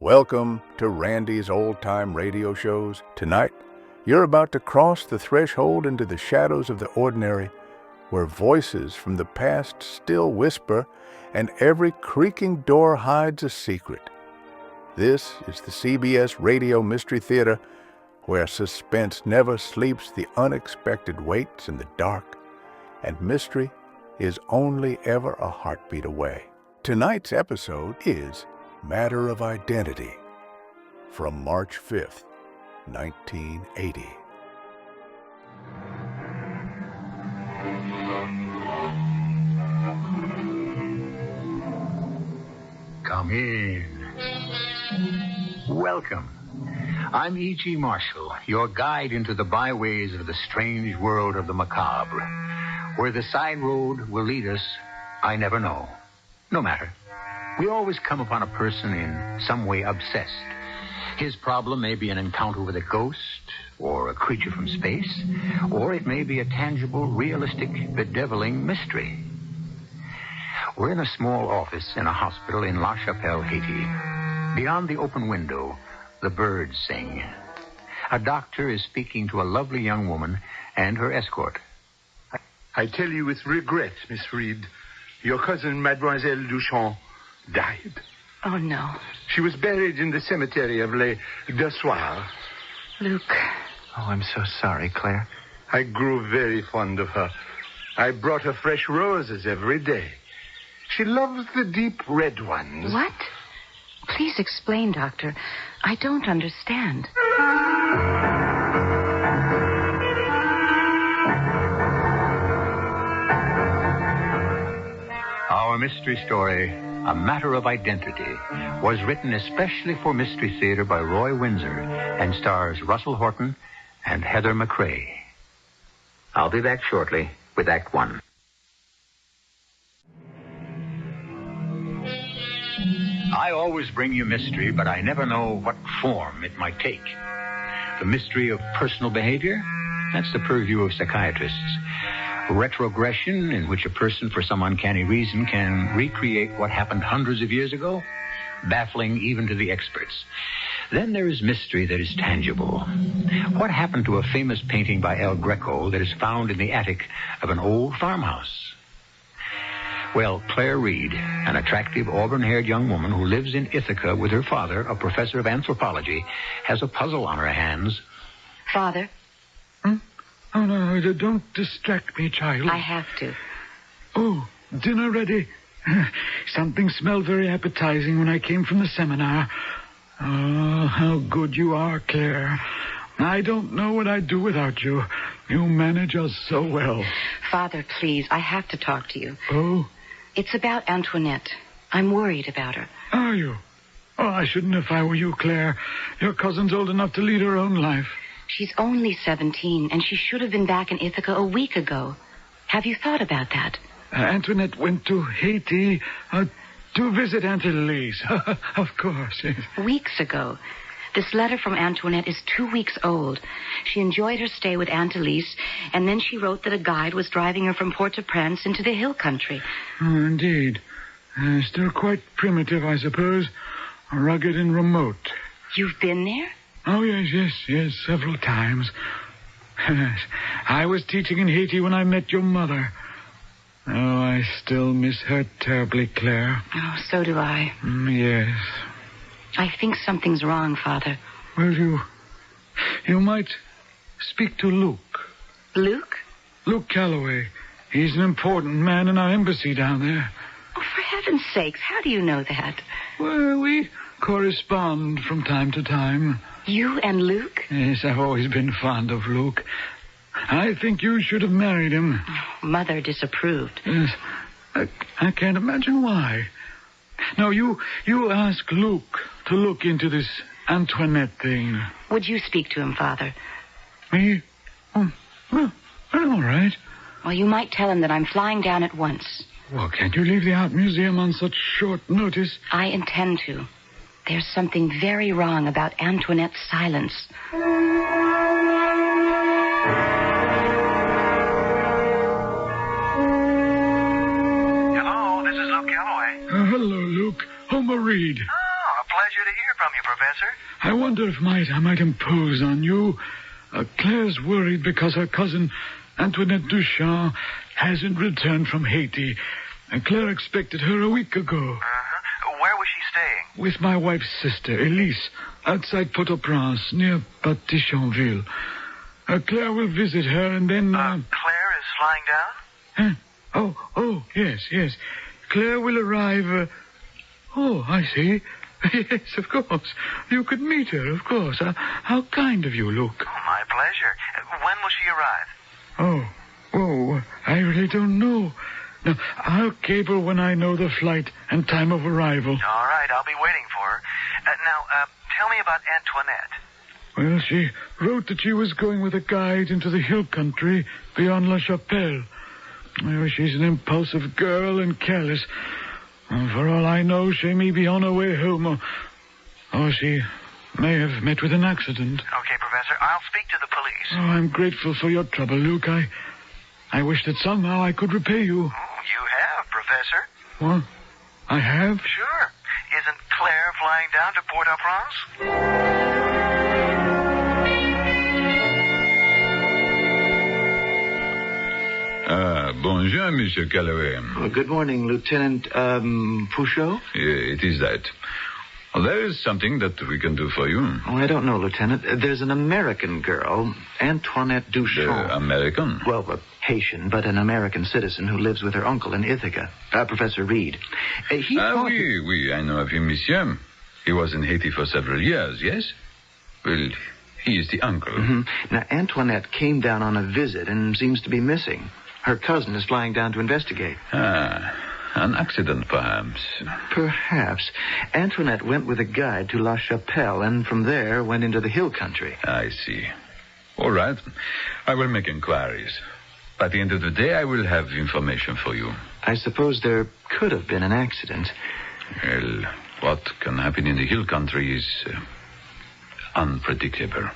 Welcome to Randy's Old Time Radio Shows. Tonight, you're about to cross the threshold into the shadows of the ordinary, where voices from the past still whisper and every creaking door hides a secret. This is the CBS Radio Mystery Theater, where suspense never sleeps, the unexpected waits in the dark, and mystery is only ever a heartbeat away. Tonight's episode is Matter of Identity, from March 5th, 1980. Come in. Welcome. I'm E.G. Marshall, your guide into the byways of the strange world of the macabre. Where the side road will lead us, I never know. No matter. We always come upon a person in some way obsessed. His problem may be an encounter with a ghost or a creature from space, or it may be a tangible, realistic, bedeviling mystery. We're in a small office in a hospital in La Chapelle, Haiti. Beyond the open window, the birds sing. A doctor is speaking to a lovely young woman and her escort. I tell you with regret, Miss Reed, your cousin, Mademoiselle Duchamp, died. Oh, no. She was buried in the cemetery of Les Deux-Soirs. Luke. Oh, I'm so sorry, Claire. I grew very fond of her. I brought her fresh roses every day. She loves the deep red ones. What? Please explain, Doctor. I don't understand. Our mystery story, A Matter of Identity, was written especially for Mystery Theater by Roy Windsor and stars Russell Horton and Heather McRae. I'll be back shortly with Act One. I always bring you mystery, but I never know what form it might take. The mystery of personal behavior, that's the purview of psychiatrists. Retrogression, in which a person, for some uncanny reason, can recreate what happened hundreds of years ago, baffling even to the experts. Then there is mystery that is tangible. What happened to a famous painting by El Greco that is found in the attic of an old farmhouse? Well, Claire Reed, an attractive auburn-haired young woman who lives in Ithaca with her father, a professor of anthropology, has a puzzle on her hands. Father? Oh, no, don't distract me, child. I have to. Oh, dinner ready? Something smelled very appetizing when I came from the seminar. Oh, how good you are, Claire. I don't know what I'd do without you. You manage us so well. Father, please, I have to talk to you. Oh? It's about Antoinette. I'm worried about her. Are you? Oh, I shouldn't if I were you, Claire. Your cousin's old enough to lead her own life. She's only 17, and she should have been back in Ithaca a week ago. Have you thought about that? Antoinette went to Haiti to visit Aunt Elise. Of course. Weeks ago. This letter from Antoinette is 2 weeks old. She enjoyed her stay with Aunt Elise, and then she wrote that a guide was driving her from Port-au-Prince into the hill country. Oh, indeed. Still quite primitive, I suppose. Rugged and remote. You've been there? Oh, yes, several times. I was teaching in Haiti when I met your mother. Oh, I still miss her terribly, Claire. Oh, so do I. Yes. I think something's wrong, Father. Well, you might speak to Luke. Luke? Luke Calloway. He's an important man in our embassy down there. Oh, for heaven's sakes, how do you know that? Well, we correspond from time to time. You and Luke? Yes, I've always been fond of Luke. I think you should have married him. Oh, Mother disapproved. Yes. I can't imagine why. No, you ask Luke to look into this Antoinette thing. Would you speak to him, Father? Me? Oh, well, all right. Well, you might tell him that I'm flying down at once. Well, can't you leave the art museum on such short notice? I intend to. There's something very wrong about Antoinette's silence. Hello, this is Luke Calloway. Hello, Luke. Homer Reed. Oh, a pleasure to hear from from you, Professor? I wonder if I might impose on you. Claire's worried because her cousin, Antoinette Duchamp, hasn't returned from Haiti. And Claire expected her a week ago. Where was she staying? With my wife's sister, Elise, outside Port-au-Prince, near Petit-Chanville. Claire will visit her and then... Claire is flying down? Oh, yes. Claire will arrive... I see. Yes, of course. You could meet her, of course. How kind of you, Luke. Oh, my pleasure. When will she arrive? Oh, I really don't know. Now, I'll cable when I know the flight and time of arrival. All right, I'll be waiting for her. Now, tell me about Antoinette. Well, she wrote that she was going with a guide into the hill country beyond La Chapelle. Well, she's an impulsive girl and careless. For all I know, she may be on her way home, or she may have met with an accident. Okay, Professor, I'll speak to the police. Oh, I'm grateful for your trouble, Luke. I wish that somehow I could repay you. Oh, you have, Professor. What? I have? Sure. Isn't Claire flying down to Port-au-Prince? Bonjour, Monsieur Calloway. Well, good morning, Lieutenant, Pouchot? It is that. Well, there is something that we can do for you. Oh, I don't know, Lieutenant. There's an American girl, Antoinette Duchamp. American? Well, Haitian, but an American citizen who lives with her uncle in Ithaca, Professor Reed. Oui, I know of him, monsieur. He was in Haiti for several years, yes? Well, he is the uncle. Mm-hmm. Now, Antoinette came down on a visit and seems to be missing. Her cousin is flying down to investigate. An accident, perhaps. Perhaps. Antoinette went with a guide to La Chapelle and from there went into the hill country. I see. All right. I will make inquiries. By the end of the day, I will have information for you. I suppose there could have been an accident. Well, what can happen in the hill country is unpredictable.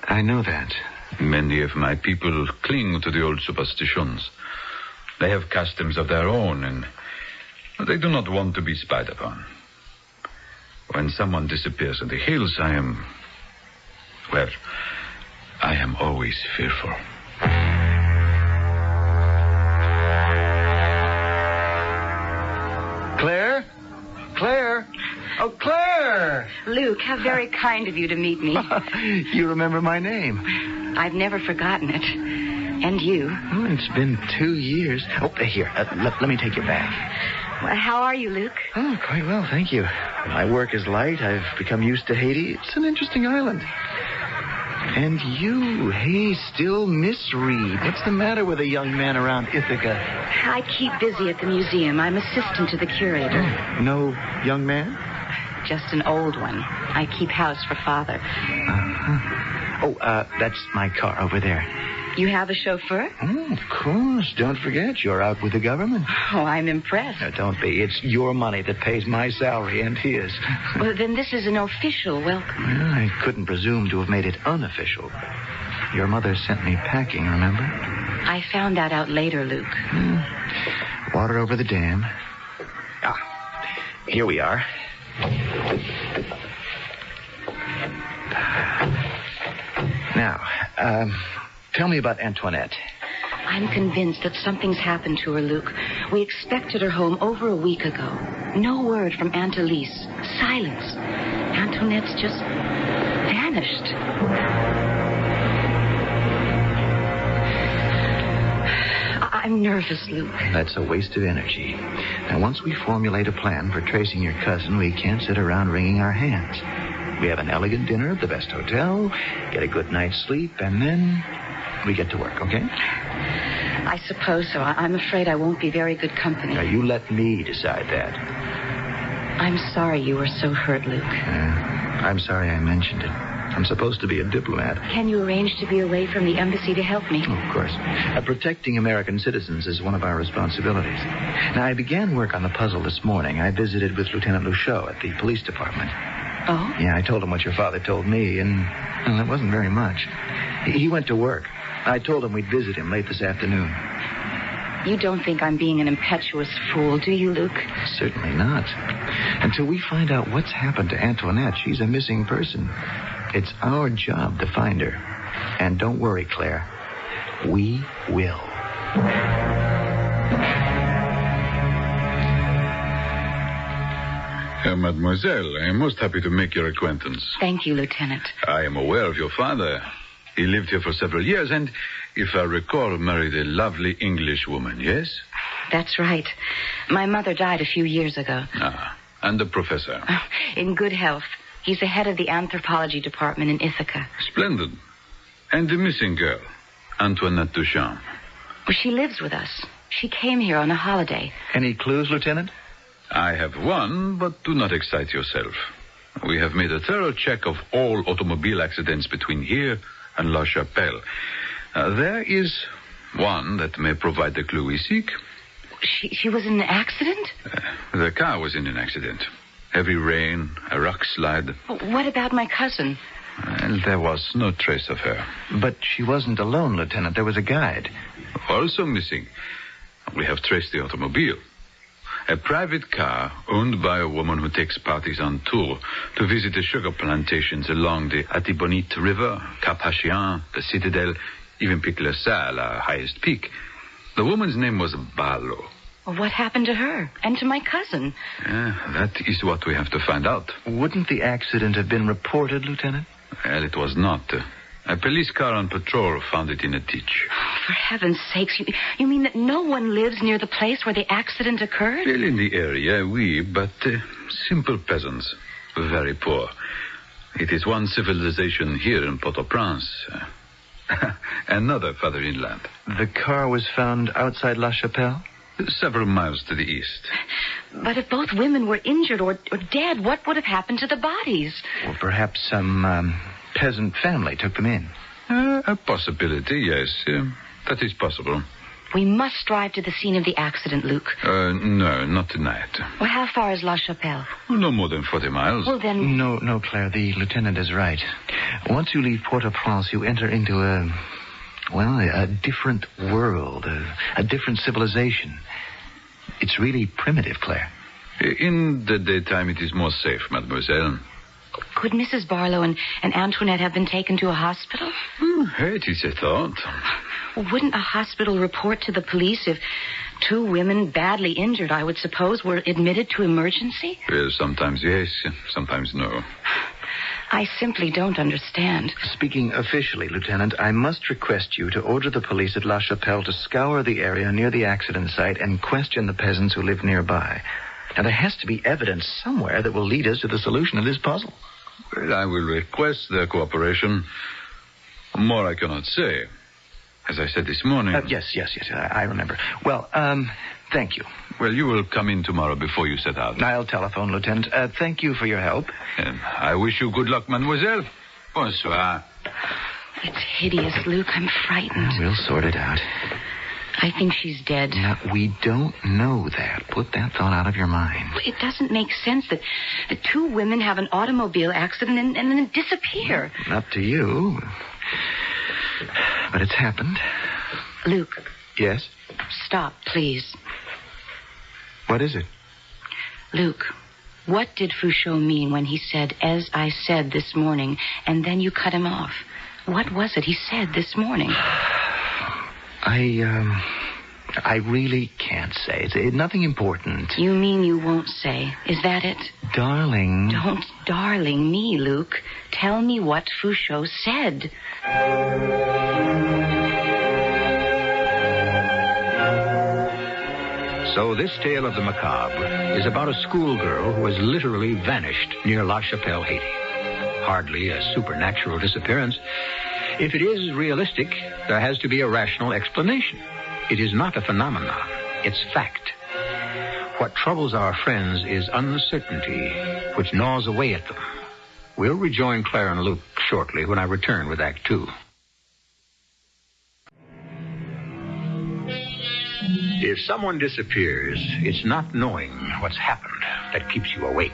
I know that. Many of my people cling to the old superstitions. They have customs of their own, and they do not want to be spied upon. When someone disappears in the hills, I am always fearful. Claire? Claire? Oh, Claire! Luke, how very kind of you to meet me. You remember my name. I've never forgotten it. And you. Oh, it's been 2 years. Oh, here, let me take your bag. Well, how are you, Luke? Oh, quite well, thank you. My work is light. I've become used to Haiti. It's an interesting island. And you, hey, still Miss Reed. What's the matter with a young man around Ithaca? I keep busy at the museum. I'm assistant to the curator. No young man? Just an old one. I keep house for Father. Oh, that's my car over there. You have a chauffeur? Oh, of course. Don't forget, you're out with the government. Oh, I'm impressed. No, don't be. It's your money that pays my salary and his. Well, then this is an official welcome. Well, I couldn't presume to have made it unofficial. Your mother sent me packing, remember? I found that out later, Luke. Water over the dam. Here we are. Now, tell me about Antoinette. I'm convinced that something's happened to her, Luke. We expected her home over a week ago. No word from Aunt Elise. Silence. Antoinette's just vanished. I'm nervous, Luke. That's a waste of energy. Now, once we formulate a plan for tracing your cousin, we can't sit around wringing our hands. We have an elegant dinner at the best hotel, get a good night's sleep, and then we get to work, okay? I suppose so. I'm afraid I won't be very good company. Now, you let me decide that. I'm sorry you were so hurt, Luke. I'm sorry I mentioned it. I'm supposed to be a diplomat. Can you arrange to be away from the embassy to help me? Oh, of course. Protecting American citizens is one of our responsibilities. Now, I began work on the puzzle this morning. I visited with Lieutenant Luchot at the police department. Oh? Yeah, I told him what your father told me, and well, it wasn't very much. He went to work. I told him we'd visit him late this afternoon. You don't think I'm being an impetuous fool, do you, Luke? Certainly not. Until we find out what's happened to Antoinette, she's a missing person. It's our job to find her. And don't worry, Claire. We will. Mademoiselle, I am most happy to make your acquaintance. Thank you, Lieutenant. I am aware of your father. He lived here for several years and, if I recall, married a lovely English woman, yes? That's right. My mother died a few years ago. Ah, and the professor? In good health. He's the head of the anthropology department in Ithaca. Splendid. And the missing girl, Antoinette Duchamp? Well, she lives with us. She came here on a holiday. Any clues, Lieutenant? I have one, but do not excite yourself. We have made a thorough check of all automobile accidents between here and La Chapelle. There is one that may provide the clue we seek. She was in an accident? The car was in an accident. Heavy rain, a rock slide. What about my cousin? And there was no trace of her. But she wasn't alone, Lieutenant. There was a guide. Also missing. We have traced the automobile. A private car owned by a woman who takes parties on tour to visit the sugar plantations along the Atibonite River, Cap Hachian, the Citadel, even Pic La Salle, our highest peak. The woman's name was Barlow. Well, what happened to her and to my cousin? That is what we have to find out. Wouldn't the accident have been reported, Lieutenant? Well, it was not. A police car on patrol found it in a ditch. Oh, for heaven's sakes, you mean that no one lives near the place where the accident occurred? Well, in the area, but simple peasants. Very poor. It is one civilization here in Port-au-Prince. Another further inland. The car was found outside La Chapelle? Several miles to the east. But if both women were injured or dead, what would have happened to the bodies? Or perhaps some peasant family took them in. A possibility, yes. That is possible. We must drive to the scene of the accident, Luke. No, not tonight. Well, how far is La Chapelle? No more than 40 miles. Well, then... No, Claire, the lieutenant is right. Once you leave Port-au-Prince, you enter into a different world, a different civilization. It's really primitive, Claire. In the daytime, it is more safe, mademoiselle. Could Mrs. Barlow and Antoinette have been taken to a hospital? It is a thought. Well, wouldn't a hospital report to the police if two women badly injured, I would suppose, were admitted to emergency? Well, sometimes yes, sometimes no. I simply don't understand. Speaking officially, Lieutenant, I must request you to order the police at La Chapelle to scour the area near the accident site and question the peasants who live nearby. Now, there has to be evidence somewhere that will lead us to the solution of this puzzle. Well, I will request their cooperation. More I cannot say. As I said this morning... Yes, I remember. Well, thank you. Well, you will come in tomorrow before you set out. I'll telephone, Lieutenant. Thank you for your help. I wish you good luck, mademoiselle. Bonsoir. It's hideous, Luke. I'm frightened. We'll sort it out. I think she's dead. Now, we don't know that. Put that thought out of your mind. It doesn't make sense that the two women have an automobile accident and then disappear. Up to you. But it's happened. Luke. Yes? Stop, please. What is it? Luke, what did Fouchot mean when he said, "as I said this morning," and then you cut him off? What was it he said this morning? I really can't say. It's nothing important. You mean you won't say? Is that it? Darling. Don't darling me, Luke. Tell me what Fouchot said. So this tale of the macabre is about a schoolgirl who has literally vanished near La Chapelle, Haiti. Hardly a supernatural disappearance. If it is realistic, there has to be a rational explanation. It is not a phenomenon. It's fact. What troubles our friends is uncertainty, which gnaws away at them. We'll rejoin Claire and Luke shortly when I return with Act 2. If someone disappears, it's not knowing what's happened that keeps you awake.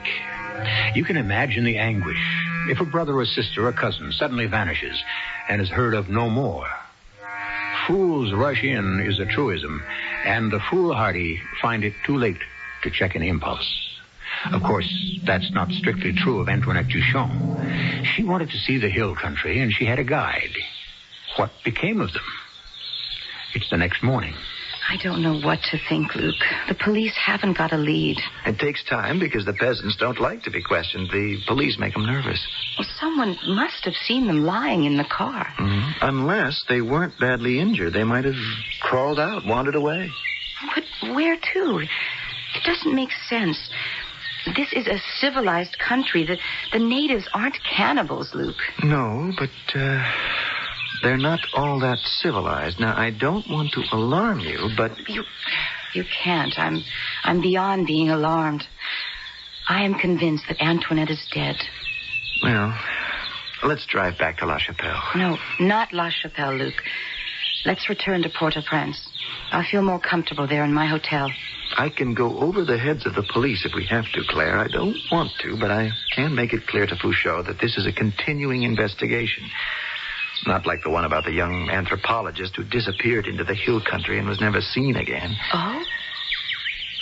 You can imagine the anguish if a brother or sister or cousin suddenly vanishes and is heard of no more. Fools rush in is a truism, and the foolhardy find it too late to check an impulse. Of course, that's not strictly true of Antoinette Duchamp. She wanted to see the hill country, and she had a guide. What became of them? It's the next morning. I don't know what to think, Luke. The police haven't got a lead. It takes time because the peasants don't like to be questioned. The police make them nervous. Well, someone must have seen them lying in the car. Mm-hmm. Unless they weren't badly injured. They might have crawled out, wandered away. But where to? It doesn't make sense. This is a civilized country. The natives aren't cannibals, Luke. No, but they're not all that civilized. Now, I don't want to alarm you, but... You can't. I'm beyond being alarmed. I am convinced that Antoinette is dead. Well, let's drive back to La Chapelle. No, not La Chapelle, Luke. Let's return to Port-au-Prince. I'll feel more comfortable there in my hotel. I can go over the heads of the police if we have to, Claire. I don't want to, but I can make it clear to Fouchot that this is a continuing investigation. Not like the one about the young anthropologist who disappeared into the hill country and was never seen again. Oh?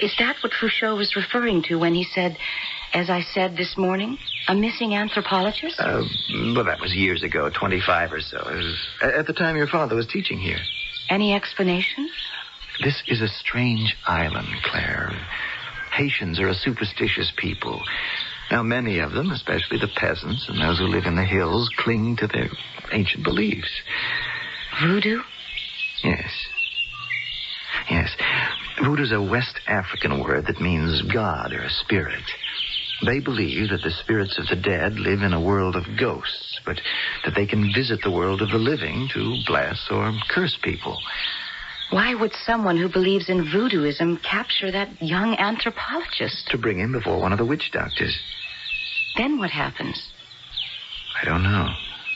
Is that what Fouchot was referring to when he said, as I said this morning, a missing anthropologist? Well, that was years ago, 25 or so. It was at the time your father was teaching here. Any explanation? This is a strange island, Claire. Haitians are a superstitious people. Now, many of them, especially the peasants and those who live in the hills, cling to their ancient beliefs. Voodoo? Yes. Yes. Voodoo's a West African word that means God or spirit. They believe that the spirits of the dead live in a world of ghosts, but that they can visit the world of the living to bless or curse people. Why would someone who believes in voodooism capture that young anthropologist? To bring him before one of the witch doctors. Then what happens? I don't know.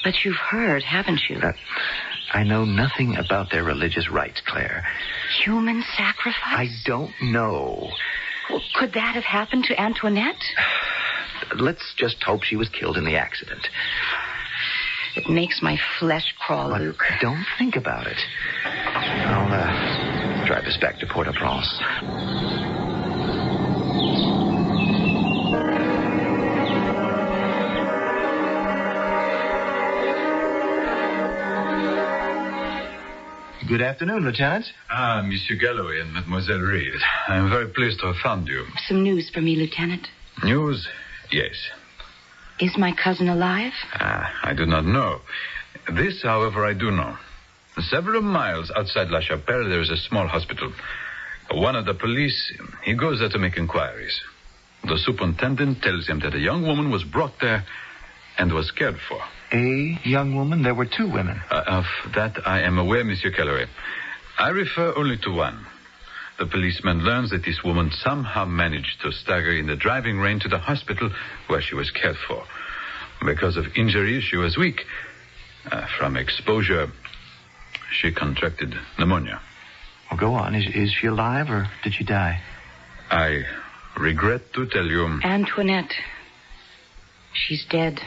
But you've heard, haven't you? I know nothing about their religious rites, Claire. Human sacrifice? I don't know. Well, could that have happened to Antoinette? Let's just hope she was killed in the accident. It makes my flesh crawl, But Luke. Don't think about it. I'll drive us back to Port-au-Prince. Good afternoon, Lieutenant. Monsieur Galloway and Mademoiselle Reed. I am very pleased to have found you. Some news for me, Lieutenant. News? Yes. Is my cousin alive? I do not know. This, however, I do know. Several miles outside La Chapelle, there is a small hospital. One of the police, he goes there to make inquiries. The superintendent tells him that a young woman was brought there and was cared for. A young woman? There were two women. Of that I am aware, Monsieur Galloway. I refer only to one. The policeman learns that this woman somehow managed to stagger in the driving rain to the hospital where she was cared for. Because of injuries, she was weak. From exposure, she contracted pneumonia. Well, go on. Is she alive or did she die? I regret to tell you... Antoinette. She's dead.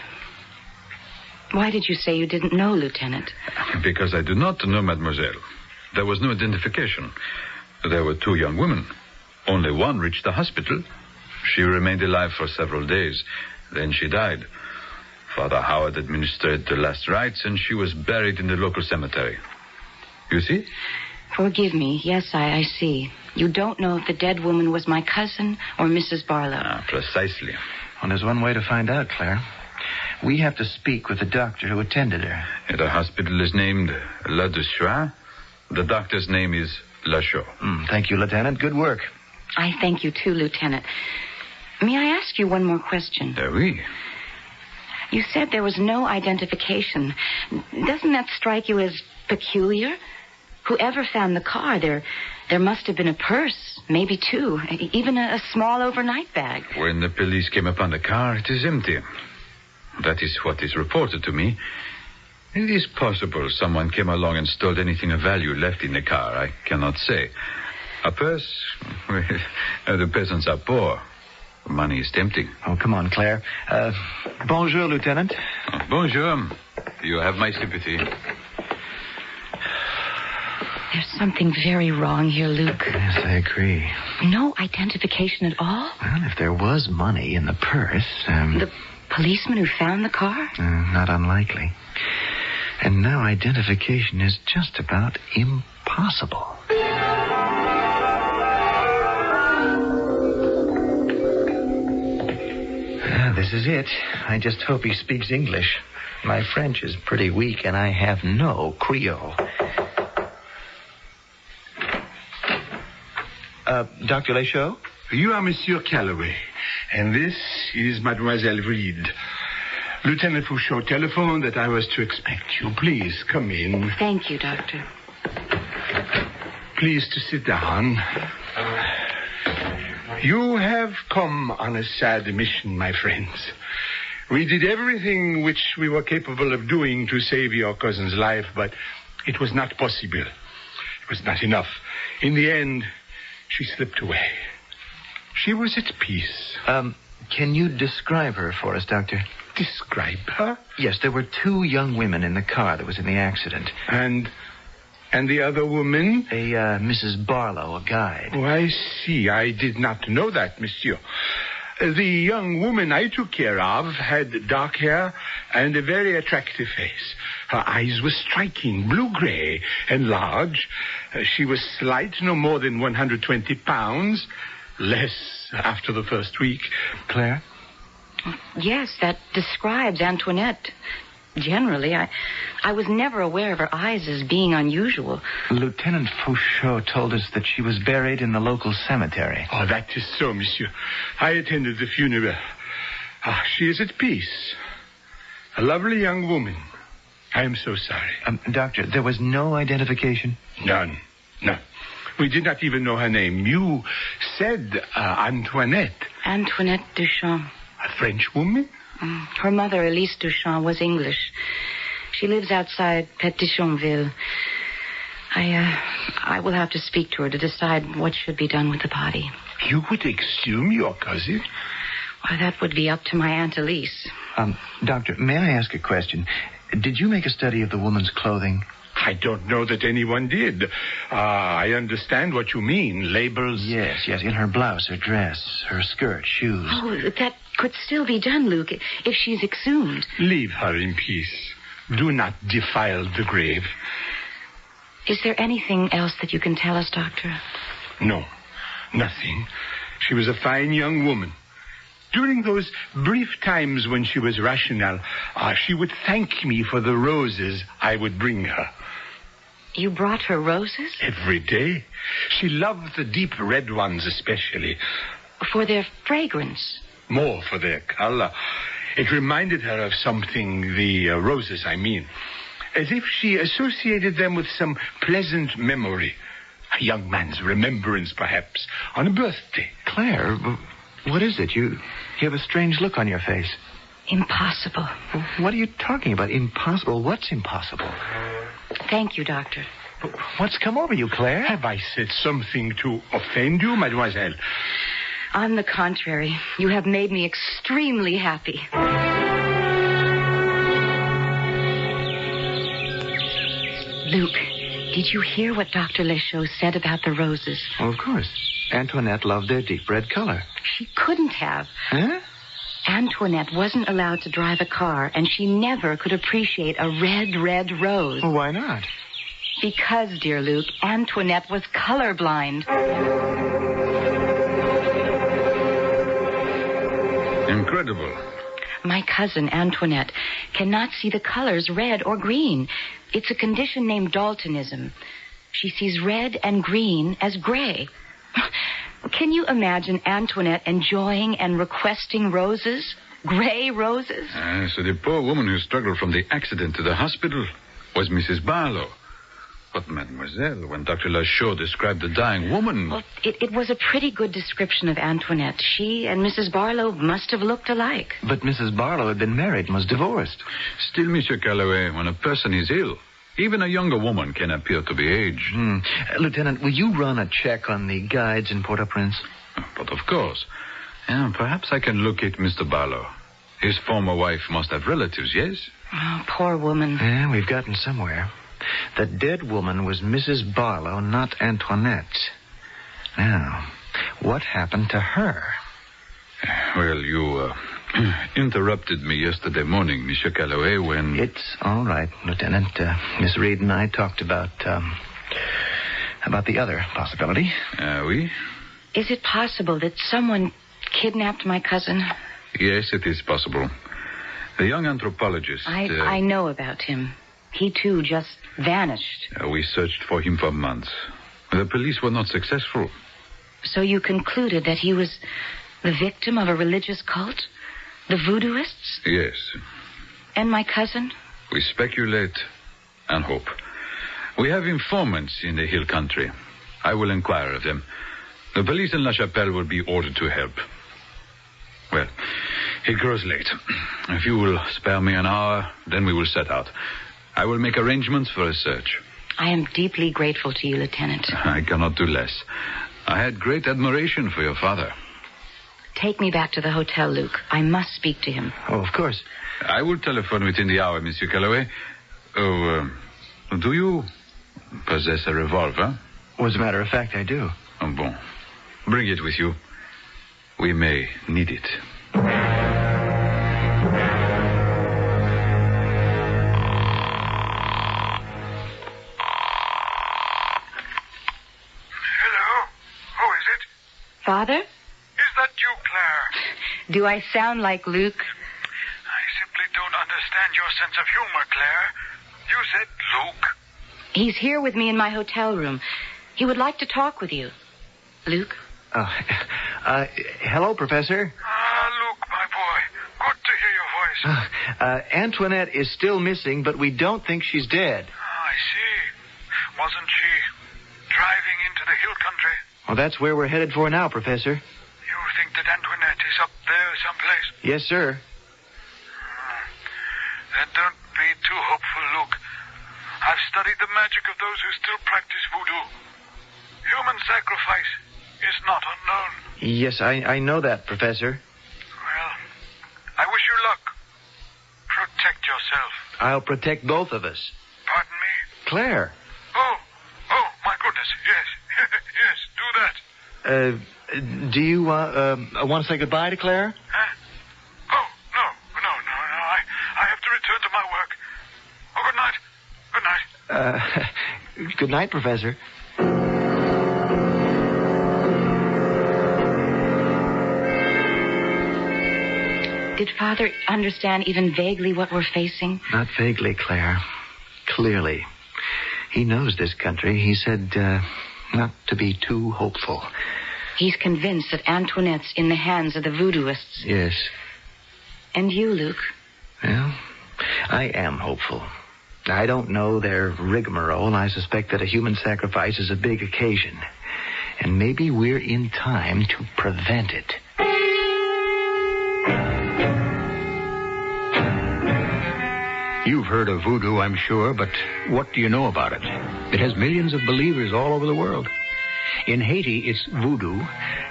Why did you say you didn't know, Lieutenant? Because I do not know, mademoiselle. There was no identification. There were two young women. Only one reached the hospital. She remained alive for several days. Then she died. Father Howard administered the last rites, and she was buried in the local cemetery. You see? Forgive me. Yes, I see. You don't know if the dead woman was my cousin or Mrs. Barlow. Precisely. Well, there's one way to find out, Claire. We have to speak with the doctor who attended her. The hospital is named La Deschois. The doctor's name is Lachaud. Thank you, Lieutenant. Good work. I thank you, too, Lieutenant. May I ask you one more question? Oui. You said there was no identification. Doesn't that strike you as peculiar? Whoever found the car, there must have been a purse, maybe two, even a small overnight bag. When the police came upon the car, it is empty. That is what is reported to me. It is possible someone came along and stole anything of value left in the car. I cannot say. A purse? The peasants are poor. Money is tempting. Oh, come on, Claire. Bonjour, Lieutenant. Bonjour. You have my sympathy. There's something very wrong here, Luke. Yes, I agree. No identification at all? Well, if there was money in the purse, The policeman who found the car? not unlikely. And now identification is just about impossible. This is it. I just hope he speaks English. My French is pretty weak, and I have no Creole. Dr. Lechaud? You are Monsieur Calloway, and this is Mademoiselle Reed. Lieutenant Fouchot telephoned that I was to expect you. Please, come in. Thank you, Doctor. Please to sit down. You have come on a sad mission, my friends. We did everything which we were capable of doing to save your cousin's life, but it was not possible. It was not enough. In the end, she slipped away. She was at peace. Can you describe her for us, Doctor? Describe her? Yes, there were 2 young women in the car that was in the accident. And the other woman? A Mrs. Barlow, a guide. Oh, I see. I did not know that, monsieur. The young woman I took care of had dark hair and a very attractive face. Her eyes were striking, blue-gray and large. She was slight, no more than 120 pounds. Less after the first week. Claire? Yes, that describes Antoinette. Generally, I was never aware of her eyes as being unusual. Lieutenant Fouchot told us that she was buried in the local cemetery. Oh, that is so, monsieur. I attended the funeral. She is at peace. A lovely young woman. I am so sorry. Doctor, there was no identification? None. We did not even know her name. You said Antoinette. Antoinette Duchamp. A French woman? Her mother, Elise Duchamp, was English. She lives outside Pétionville. I will have to speak to her to decide what should be done with the body. You would exhume your cousin? Why, that would be up to my Aunt Elise. Doctor, may I ask a question? Did you make a study of the woman's clothing? I don't know that anyone did. I understand what you mean. Labels? Yes. In her blouse, her dress, her skirt, shoes. Oh, that could still be done, Luke, if she's exhumed. Leave her in peace. Do not defile the grave. Is there anything else that you can tell us, Doctor? No, nothing. She was a fine young woman. During those brief times when she was rational, she would thank me for the roses I would bring her. You brought her roses? Every day. She loved the deep red ones especially. For their fragrance? More for their color. It reminded her of something, the roses, I mean. As if she associated them with some pleasant memory. A young man's remembrance, perhaps, on a birthday. Claire, what is it? You have a strange look on your face. Impossible. What are you talking about? Impossible? What's impossible? Thank you, Doctor. What's come over you, Claire? Have I said something to offend you, mademoiselle? On the contrary, you have made me extremely happy. Luke, did you hear what Dr. Lechaud said about the roses? Oh, of course. Antoinette loved their deep red color. She couldn't have. Huh? Antoinette wasn't allowed to drive a car, and she never could appreciate a red rose. Well, why not? Because, dear Luke, Antoinette was colorblind. Incredible. My cousin, Antoinette, cannot see the colors red or green. It's a condition named Daltonism. She sees red and green as gray. Can you imagine Antoinette enjoying and requesting roses? Gray roses? So the poor woman who struggled from the accident to the hospital was Mrs. Barlow. But, mademoiselle, when Dr. Lechaud described the dying woman... Well, it was a pretty good description of Antoinette. She and Mrs. Barlow must have looked alike. But Mrs. Barlow had been married and was divorced. Still, Monsieur Calloway, when a person is ill, even a younger woman can appear to be aged. Lieutenant, will you run a check on the guides in Port-au-Prince? But of course. Perhaps I can locate Mr. Barlow. His former wife must have relatives, yes? Oh, poor woman. Yeah, we've gotten somewhere. The dead woman was Mrs. Barlow, not Antoinette. Now, what happened to her? Well, you interrupted me yesterday morning, Monsieur Calloway, when... It's all right, Lieutenant. Miss Reed and I talked about the other possibility. Oui? Is it possible that someone kidnapped my cousin? Yes, it is possible. The young anthropologist... I know about him. He, too, just vanished. We searched for him for months. The police were not successful. So you concluded that he was the victim of a religious cult? The voodooists? Yes. And my cousin? We speculate and hope. We have informants in the hill country. I will inquire of them. The police in La Chapelle will be ordered to help. Well, it grows late. If you will spare me an hour, then we will set out. I will make arrangements for a search. I am deeply grateful to you, Lieutenant. I cannot do less. I had great admiration for your father. Take me back to the hotel, Luke. I must speak to him. Oh, of course. I will telephone within the hour, Monsieur Calloway. Do you possess a revolver? As a matter of fact, I do. Oh, bon. Bring it with you. We may need it. Father? Is that you, Claire? Do I sound like Luke? I simply don't understand your sense of humor, Claire. You said Luke. He's here with me in my hotel room. He would like to talk with you. Luke? Hello, Professor. Luke, my boy. Good to hear your voice. Antoinette is still missing, but we don't think she's dead. I see. Wasn't she driving into the hill country? Well, that's where we're headed for now, Professor. You think that Antoinette is up there someplace? Yes, sir. Then don't be too hopeful, Luke. I've studied the magic of those who still practice voodoo. Human sacrifice is not unknown. Yes, I know that, Professor. Well, I wish you luck. Protect yourself. I'll protect both of us. Pardon me? Claire. Oh, my goodness, yes. Yes, do that. Do you want to say goodbye to Claire? Huh? Oh, no. I have to return to my work. Oh, good night. Good night. Good night, Professor. Did Father understand even vaguely what we're facing? Not vaguely, Claire. Clearly. He knows this country. He said not to be too hopeful. He's convinced that Antoinette's in the hands of the voodooists. Yes. And you, Luke? Well, I am hopeful. I don't know their rigmarole. I suspect that a human sacrifice is a big occasion. And maybe we're in time to prevent it. You've heard of voodoo, I'm sure, but what do you know about it? It has millions of believers all over the world. In Haiti, it's voodoo.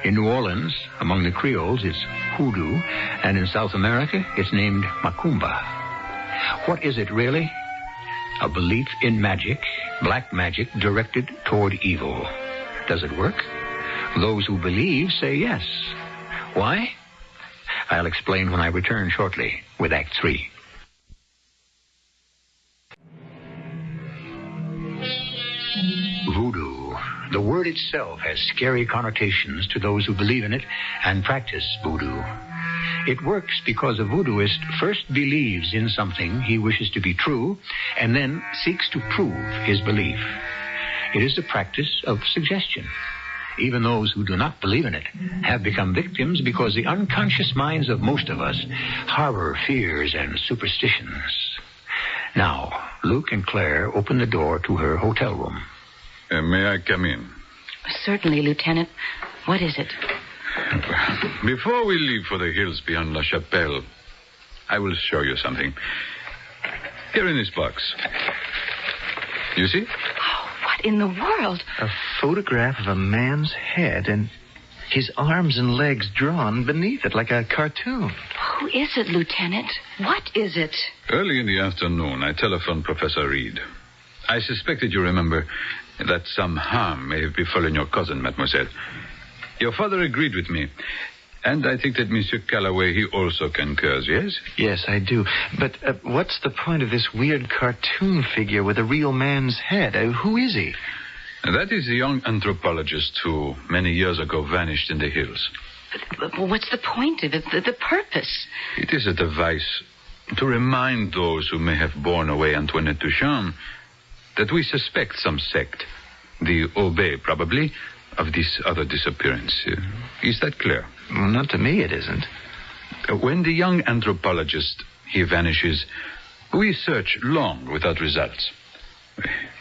In New Orleans, among the Creoles, it's hoodoo. And in South America, it's named macumba. What is it really? A belief in magic, black magic, directed toward evil. Does it work? Those who believe say yes. Why? I'll explain when I return shortly with Act 3. Voodoo. The word itself has scary connotations to those who believe in it and practice voodoo. It works because a voodooist first believes in something he wishes to be true and then seeks to prove his belief. It is the practice of suggestion. Even those who do not believe in it have become victims because the unconscious minds of most of us harbor fears and superstitions. Now, Luke and Claire open the door to her hotel room. May I come in? Certainly, Lieutenant. What is it? Before we leave for the hills beyond La Chapelle, I will show you something. Here in this box. You see? Oh, what in the world? A photograph of a man's head and his arms and legs drawn beneath it like a cartoon. Who is it, Lieutenant? What is it? Early in the afternoon, I telephoned Professor Reed. I suspected, you remember, that some harm may have befallen your cousin, mademoiselle. Your father agreed with me. And I think that Monsieur Calloway, he also concurs, yes? Yes, I do. But what's the point of this weird cartoon figure with a real man's head? Who is he? That is a young anthropologist who many years ago vanished in the hills. But what's the point of it? The purpose? It is a device to remind those who may have borne away Antoinette Duchamp that we suspect some sect, the Obey probably, of this other disappearance. Is that clear? Well, not to me, it isn't. When the young anthropologist, he vanishes, we search long without results.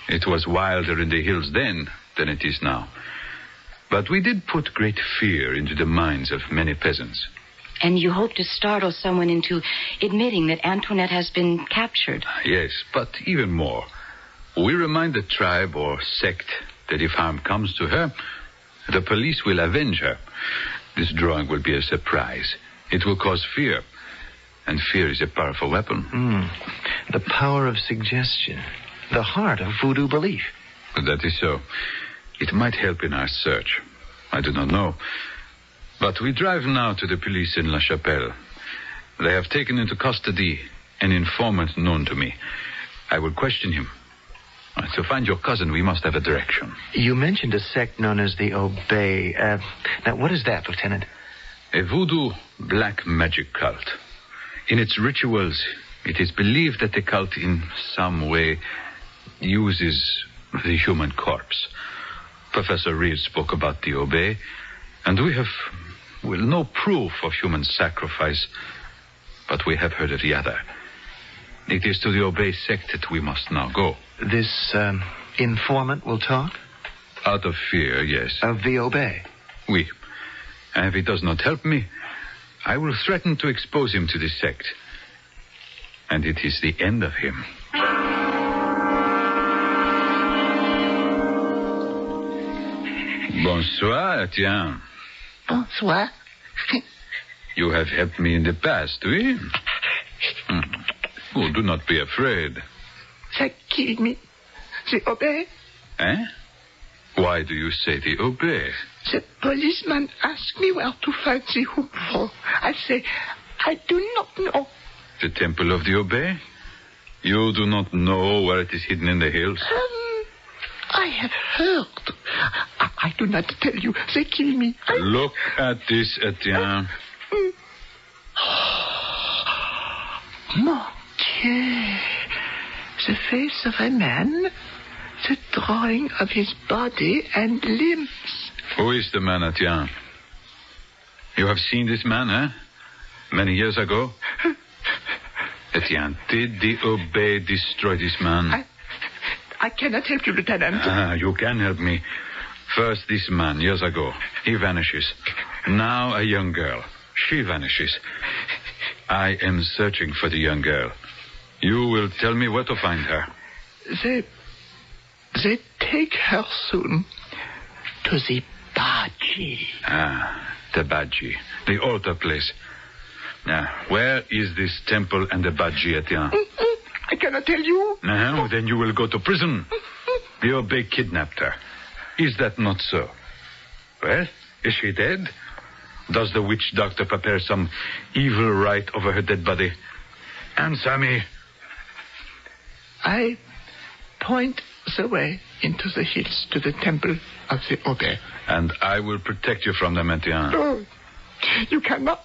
It was wilder in the hills then than it is now. But we did put great fear into the minds of many peasants. And you hope to startle someone into admitting that Antoinette has been captured. Yes, but even more. We remind the tribe or sect that if harm comes to her, the police will avenge her. This drawing will be a surprise. It will cause fear. And fear is a powerful weapon. The power of suggestion. The heart of voodoo belief. That is so. It might help in our search. I do not know. But we drive now to the police in La Chapelle. They have taken into custody an informant known to me. I will question him. To find your cousin, we must have a direction. You mentioned a sect known as the Obey. Now, what is that, Lieutenant? A voodoo black magic cult. In its rituals, it is believed that the cult in some way uses the human corpse. Professor Reed spoke about the Obey, and we have, no proof of human sacrifice, but we have heard of the other. It is to the Obey sect that we must now go. This informant will talk? Out of fear, yes. Of the Obey? Oui. And if he does not help me, I will threaten to expose him to the sect. And it is the end of him. Bonsoir, Etienne. Bonsoir. You have helped me in the past, oui? Oh, do not be afraid. They killed me. They obey. Eh? Why do you say they obey? The policeman asked me where to find the hoop for. I say, I do not know. The temple of the Obey? You do not know where it is hidden in the hills? I have heard. I do not tell you. They kill me. Look at this, Etienne. Mon Dieu. The face of a man. The drawing of his body and limbs. Who is the man, Etienne? You have seen this man, eh? Many years ago? Etienne, did the Obey destroy this man? I cannot help you, Lieutenant. You can help me. First, this man, years ago. He vanishes. Now, a young girl. She vanishes. I am searching for the young girl. You will tell me where to find her. They take her soon to the Baji. The Baji. The altar place. Now, where is this temple and the Baji, Etienne? I cannot tell you. No, then you will go to prison. The Obey kidnapped her. Is that not so? Well, is she dead? Does the witch doctor prepare some evil rite over her dead body? Answer me. I point the way into the hills to the temple of the Obey. And I will protect you from them, Etienne. No, you cannot.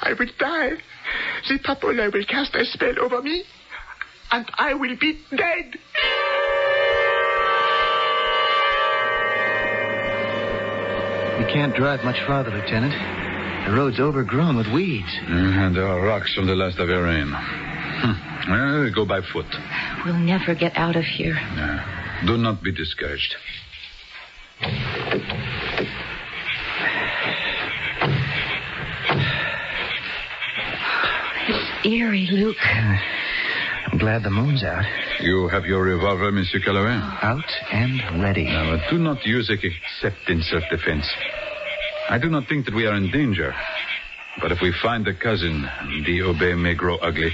I will die. The Papola will cast a spell over me, and I will be dead. We can't drive much farther, Lieutenant. The road's overgrown with weeds. And there are rocks from the last of the rain. Well, go by foot. We'll never get out of here. Do not be discouraged. It's eerie, Luke. I'm glad the moon's out. You have your revolver, Monsieur Calloway? Out and ready. Now, do not use it except in self-defense. I do not think that we are in danger. But if we find the cousin, the Obey may grow ugly.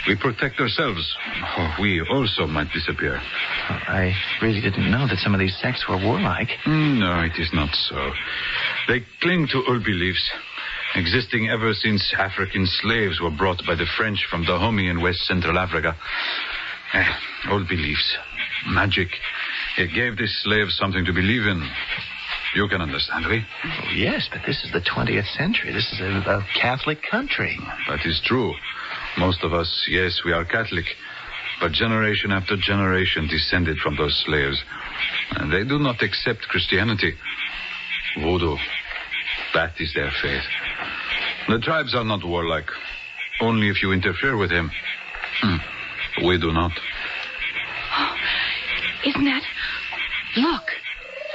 We protect ourselves. Or we also might disappear. Well, I really didn't know that some of these sects were warlike. No, it is not so. They cling to old beliefs, existing ever since African slaves were brought by the French from Dahomey in West Central Africa. Old beliefs. Magic. It gave the slaves something to believe in. You can understand, oui? Oh, yes, but this is the 20th century. This is a Catholic country. That is true. Most of us, yes, we are Catholic. But generation after generation descended from those slaves. And they do not accept Christianity. Voodoo. That is their faith. The tribes are not warlike. Only if you interfere with him. We do not. Oh, isn't that... Look,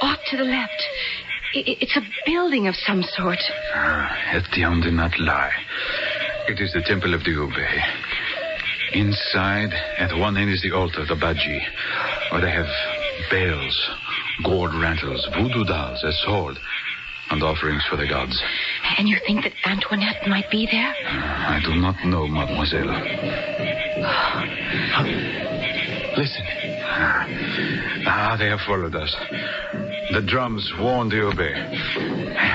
off to the left. It's a building of some sort. Etienne did not lie. It is the Temple of the Ube. Inside, at one end is the altar, the Baji, where they have bells, gourd rantles, voodoo dolls as sold, and offerings for the gods. And you think that Antoinette might be there? I do not know, mademoiselle. Listen. They have followed us. The drums warn the Ube.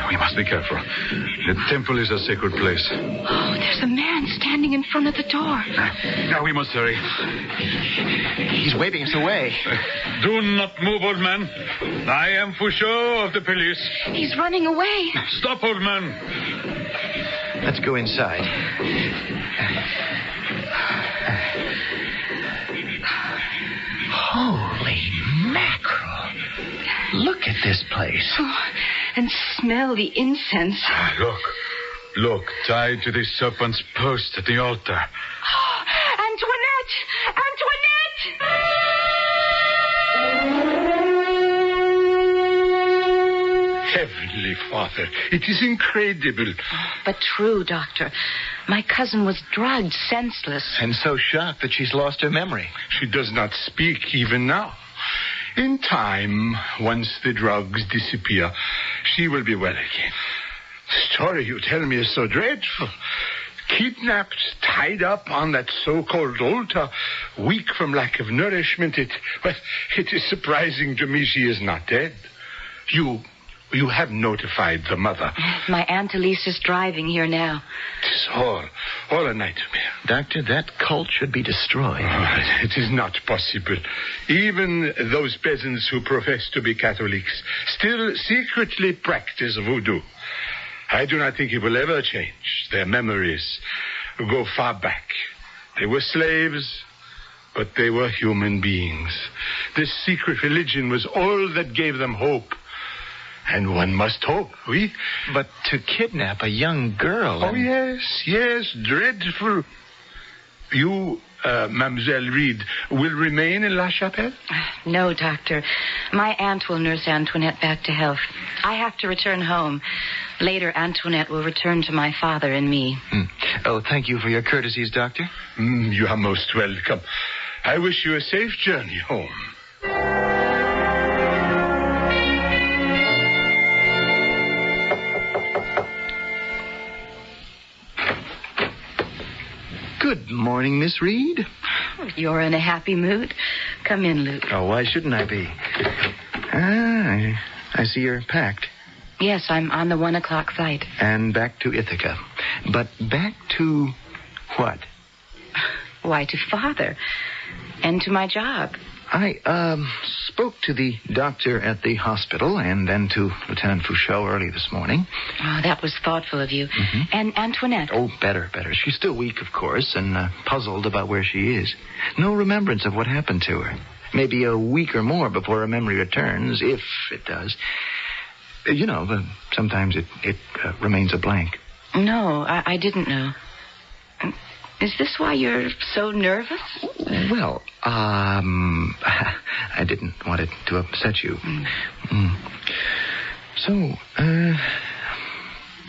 We must be careful. The temple is a sacred place. Oh, there's a man standing in front of the door. Now we must hurry. He's waving us away. Do not move, old man. I am Fouchot of the police. He's running away. Stop, old man. Let's go inside. Holy mackerel. Look at this place. Oh, and smell the incense. Look, tied to the serpent's post at the altar. Oh, Antoinette! Heavenly Father, it is incredible. But true, Doctor. My cousin was drugged, senseless. And so shocked that she's lost her memory. She does not speak even now. In time, once the drugs disappear, she will be well again. The story you tell me is so dreadful. Kidnapped, tied up on that so-called altar, weak from lack of nourishment. It is surprising to me she is not dead. You have notified the mother. My Aunt Elise is driving here now. It's all a nightmare. Doctor, that cult should be destroyed. It is not possible. Even those peasants who profess to be Catholics still secretly practice voodoo. I do not think it will ever change. Their memories go far back. They were slaves, but they were human beings. This secret religion was all that gave them hope. And one must hope, oui? But to kidnap a young girl... Oh, yes, dreadful. You, Mademoiselle Reed, will remain in La Chapelle? No, Doctor. My aunt will nurse Antoinette back to health. I have to return home. Later, Antoinette will return to my father and me. Oh, thank you for your courtesies, Doctor. You are most welcome. I wish you a safe journey home. Good morning, Miss Reed. You're in a happy mood. Come in, Luke. Oh, why shouldn't I be? I see you're packed. Yes, I'm on the 1:00 flight. And back to Ithaca. But back to what? Why, to Father. And to my job. I spoke to the doctor at the hospital and then to Lieutenant Fouchot early this morning. Oh, that was thoughtful of you. Mm-hmm. And Antoinette? Oh, better. She's still weak, of course, and puzzled about where she is. No remembrance of what happened to her. Maybe a week or more before her memory returns, if it does. You know, sometimes it remains a blank. No, I didn't know. Is this why you're so nervous? Well, I didn't want it to upset you. So,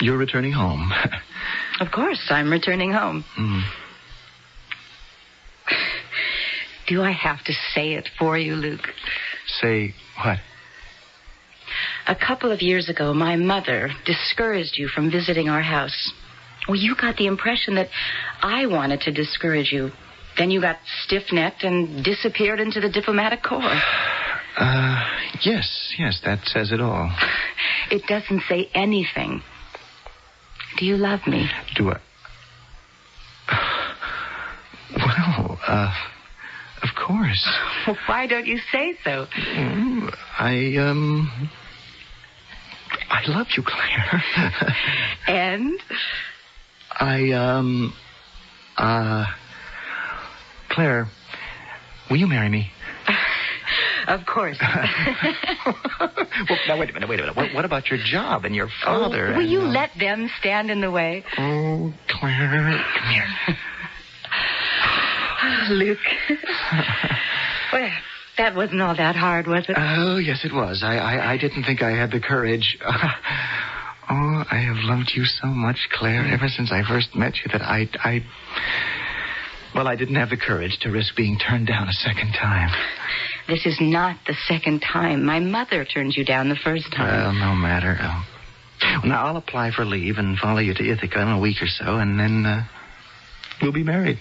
you're returning home. Of course, I'm returning home. Do I have to say it for you, Luke? Say what? A couple of years ago, my mother discouraged you from visiting our house. Well, you got the impression that I wanted to discourage you, Then you got stiff-necked and disappeared into the diplomatic corps. Yes, that says it all. It doesn't say anything. Do you love me? Do I? Well, of course. Well, why don't you say so? I love you, Claire. And? Claire, will you marry me? Of course. Well, now, wait a minute. What about your job and your father? Will you let them stand in the way? Oh, Claire, come here. Luke. Well, that wasn't all that hard, was it? Oh, yes, it was. I didn't think I had the courage. Oh, I have loved you so much, Claire, ever since I first met you that I didn't have the courage to risk being turned down a second time. This is not the second time. My mother turned you down the first time. Well, no matter. Now, I'll apply for leave and follow you to Ithaca in a week or so, and then we'll be married.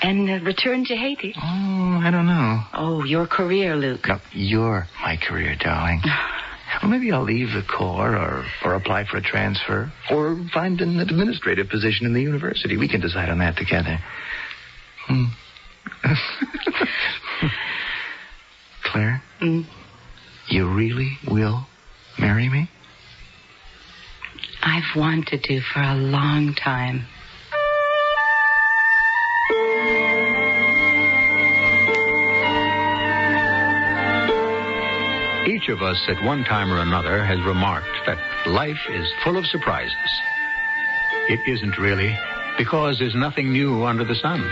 And return to Haiti? Oh, I don't know. Oh, your career, Luke. No, you're my career, darling. Well, maybe I'll leave the Corps or apply for a transfer or find an administrative position in the university. We can decide on that together. Claire? You really will marry me? I've wanted to for a long time. Each of us at one time or another has remarked that life is full of surprises. It isn't really, because there's nothing new under the sun.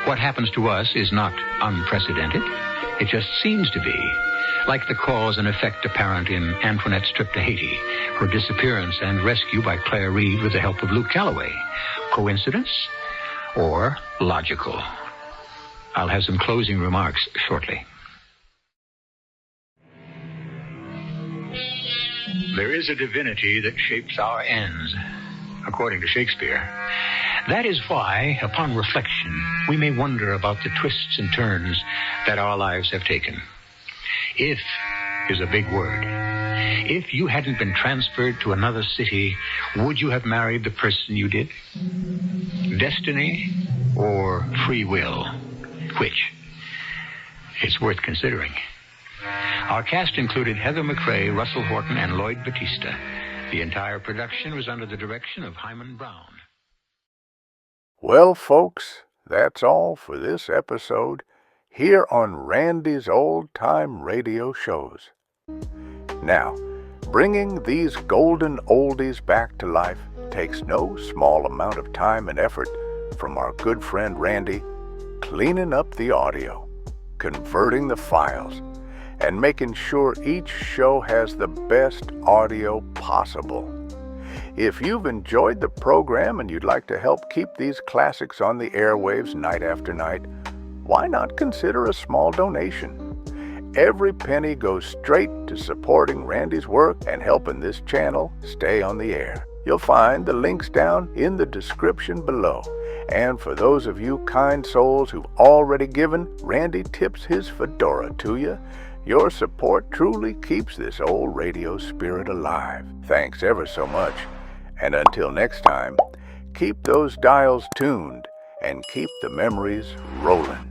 What happens to us is not unprecedented. It just seems to be, like the cause and effect apparent in Antoinette's trip to Haiti, her disappearance and rescue by Claire Reed with the help of Luke Calloway. Coincidence or logical? I'll have some closing remarks shortly. There is a divinity that shapes our ends, according to Shakespeare. That is why, upon reflection, we may wonder about the twists and turns that our lives have taken. If is a big word. If you hadn't been transferred to another city, would you have married the person you did? Destiny or free will? Which? It's worth considering. Our cast included Heather McRae, Russell Horton, and Lloyd Batista. The entire production was under the direction of Hyman Brown. Well, folks, that's all for this episode here on Randy's Old Time Radio Shows. Now, bringing these golden oldies back to life takes no small amount of time and effort from our good friend Randy, cleaning up the audio, converting the files, and making sure each show has the best audio possible. If you've enjoyed the program and you'd like to help keep these classics on the airwaves night after night, why not consider a small donation? Every penny goes straight to supporting Randy's work and helping this channel stay on the air. You'll find the links down in the description below. And for those of you kind souls who've already given, Randy tips his fedora to you. Your support truly keeps this old radio spirit alive. Thanks ever so much. And until next time, keep those dials tuned and keep the memories rolling.